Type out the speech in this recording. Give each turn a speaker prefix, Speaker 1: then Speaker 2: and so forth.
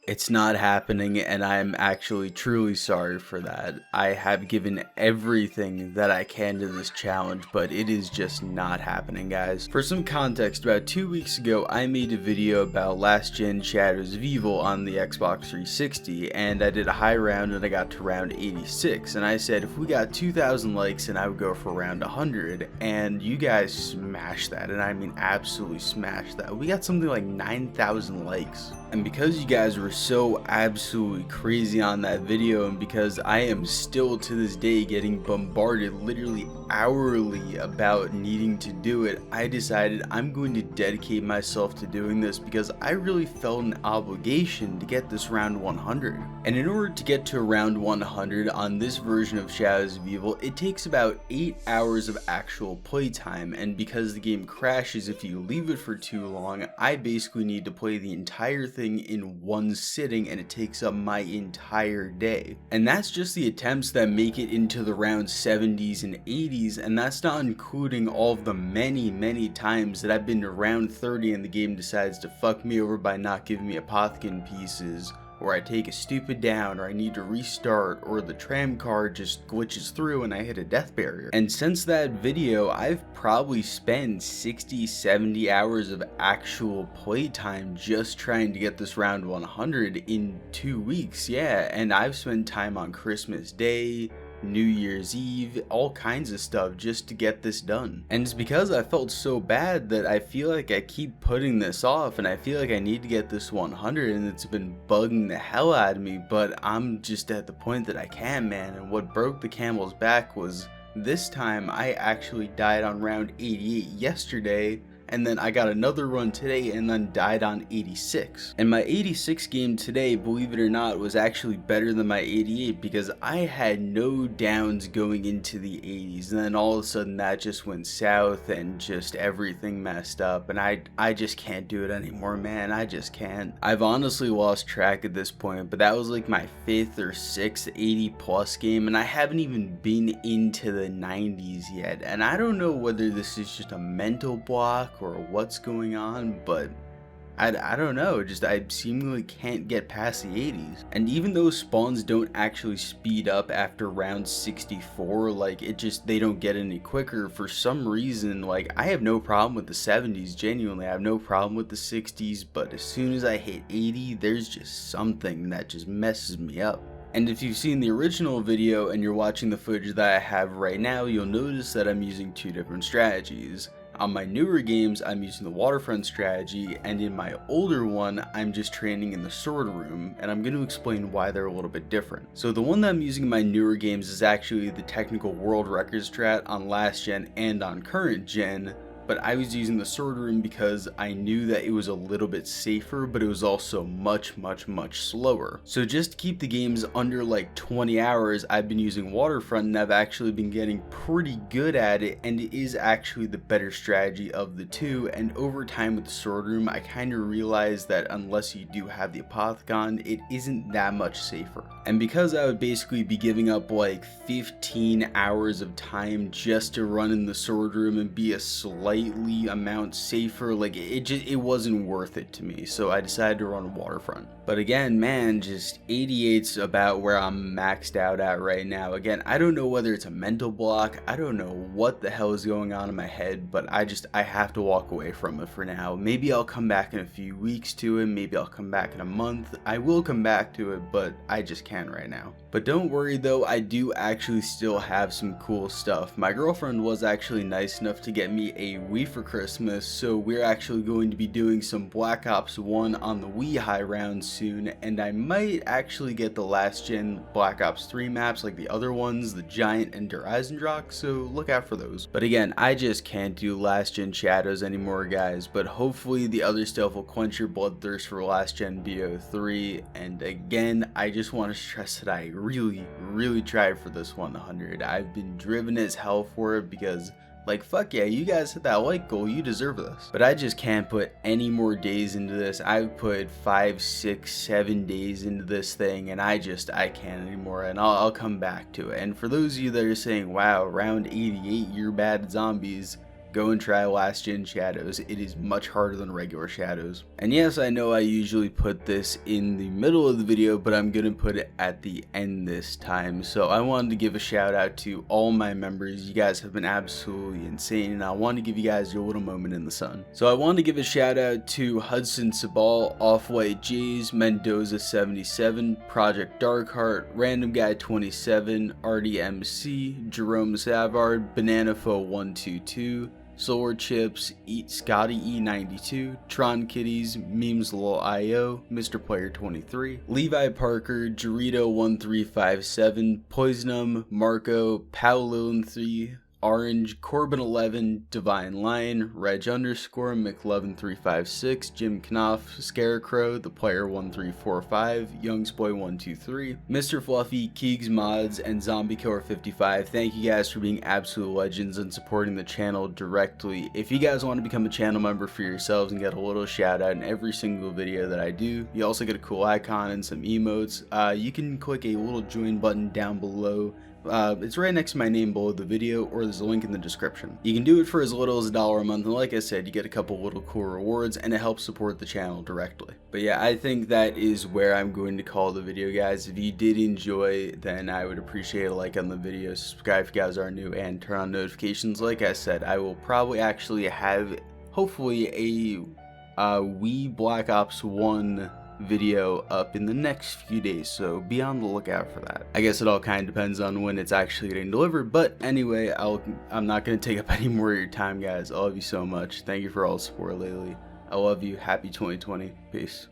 Speaker 1: It's not happening, and I'm actually truly sorry for that. I have given everything that I can to this challenge, but it is just not happening, guys. For some context, about 2 weeks ago, I made a video about last gen Shadows of Evil on the Xbox 360, and I did a high round and I got to round 86, and I said if we got 2,000 likes, then I would go for round 100, and you guys smashed that, and I mean absolutely smashed that. We got something like 9,000 likes. And because you guys were so absolutely crazy on that video, and because I am still to this day getting bombarded literally hourly about needing to do it, I decided I'm going to dedicate myself to doing this because I really felt an obligation to get this round 100. And in order to get to around 100 on this version of Shadows of Evil, it takes about 8 hours of actual playtime, and because the game crashes if you leave it for too long, I basically need to play the entire thing in one sitting, and it takes up my entire day. And that's just the attempts that make it into the round 70s and 80s, and that's not including all of the many times that I've been to round 30 and the game decides to fuck me over by not giving me apothecary pieces, or I take a stupid down, or I need to restart, or the tram car just glitches through and I hit a death barrier. And since that video, I've probably spent 60-70 hours of actual playtime just trying to get this round 100 in 2 weeks, yeah, and I've spent time on Christmas Day, New Year's Eve, all kinds of stuff just to get this done. And it's because I felt so bad that I feel like I keep putting this off, and I feel like I need to get this 100, and it's been bugging the hell out of me, but I'm just at the point that I can, man. And what broke the camel's back was this time I actually died on round 88 yesterday, and then I got another run today and then died on 86. And my 86 game today, believe it or not, was actually better than my 88 because I had no downs going into the 80s, and then all of a sudden that just went south and just everything messed up, and I just can't do it anymore, man. I just can't. I've honestly lost track at this point, but that was like my 5th or 6th 80 plus game, and I haven't even been into the 90s yet, and I don't know whether this is just a mental block or what's going on, but I don't know, just I seemingly can't get past the 80s. And even though spawns don't actually speed up after round 64, like they don't get any quicker for some reason. Like I have no problem with the 70s, genuinely I have no problem with the 60s, but as soon as I hit 80, there's just something that just messes me up. And if you've seen the original video and you're watching the footage that I have right now, you'll notice that I'm using 2 different strategies. On my newer games, I'm using the waterfront strategy, and in my older one, I'm just training in the sword room, and I'm going to explain why they're a little bit different. So the one that I'm using in my newer games is actually the technical world record strat on last gen and on current gen, but I was using the sword room because I knew that it was a little bit safer, but it was also much slower. So just to keep the games under like 20 hours, I've been using waterfront, and I've actually been getting pretty good at it, and it is actually the better strategy of the two. And over time with the sword room, I kind of realized that unless you do have the apothecon, it isn't that much safer. And because I would basically be giving up like 15 hours of time just to run in the sword room and be a slightly amount safer, like it wasn't worth it to me, so I decided to run waterfront. But again, man, just 88's about where I'm maxed out at right now. Again, I don't know whether it's a mental block, I don't know what the hell is going on in my head, but I have to walk away from it for now. Maybe I'll come back in a few weeks to it, maybe I'll come back in a month. I will come back to it, but I just can't right now. But don't worry though, I do actually still have some cool stuff. My girlfriend was actually nice enough to get me a Wii for Christmas, so we're actually going to be doing some Black Ops 1 on the Wii high round soon, and I might actually get the last gen Black Ops 3 maps like the other ones, the Giant and Der Eisendrock, so look out for those. But again, I just can't do last gen Shadows anymore, guys, but hopefully the other stuff will quench your bloodthirst for last gen BO3. And again, I just want to stress that I really tried for this 100. I've been driven as hell for it because, like, fuck yeah, you guys hit that like goal, you deserve this. But I just can't put any more days into this. I've put 5, 6, 7 days into this thing, and I can't anymore, and I'll come back to it. And for those of you that are saying, wow, round 88, you're bad at zombies, go and try last gen shadows. It is much harder than regular shadows. And yes, I know I usually put this in the middle of the video, but I'm gonna put it at the end this time. So I wanted to give a shout out to all my members. You guys have been absolutely insane, and I wanted to give you guys your little moment in the sun. So I wanted to give a shout out to Hudson Sabal, Off-White G's, Mendoza 77, Project Darkheart, Random Guy 27, RDMC, Jerome Savard, Bananafo 122, Solar Chips, Scotty E92, Tron Kitties, Memes.io, Mr. Player 23, Levi Parker, Dorito 1357, Poisonum, Marco, Paolo3, Orange, Corbin 11, Divine Lion, Reg underscore, Mc11356, Jim Knopf, Scarecrow, The Player 1345, Youngsboy 123, Mr. Fluffy, Keegs Mods, and Zombie Killer 55. Thank you guys for being absolute legends and supporting the channel directly. If you guys want to become a channel member for yourselves and get a little shout out in every single video that I do, you also get a cool icon and some emotes. You can click a little join button down below. It's right next to my name below the video, or there's a link in the description. You can do it for as little as $1 a month, and like I said, you get a couple little cool rewards, and it helps support the channel directly. But yeah, I think that is where I'm going to call the video, guys. If you did enjoy, then I would appreciate a like on the video, subscribe if you guys are new, and turn on notifications. Like I said, I will probably actually have, hopefully, a Wii Black Ops 1 video up in the next few days, so be on the lookout for that. I guess it all kind of depends on when it's actually getting delivered, but anyway, I'm not going to take up any more of your time, guys. I love you so much. Thank you for all the support lately. I love you. Happy 2020. Peace.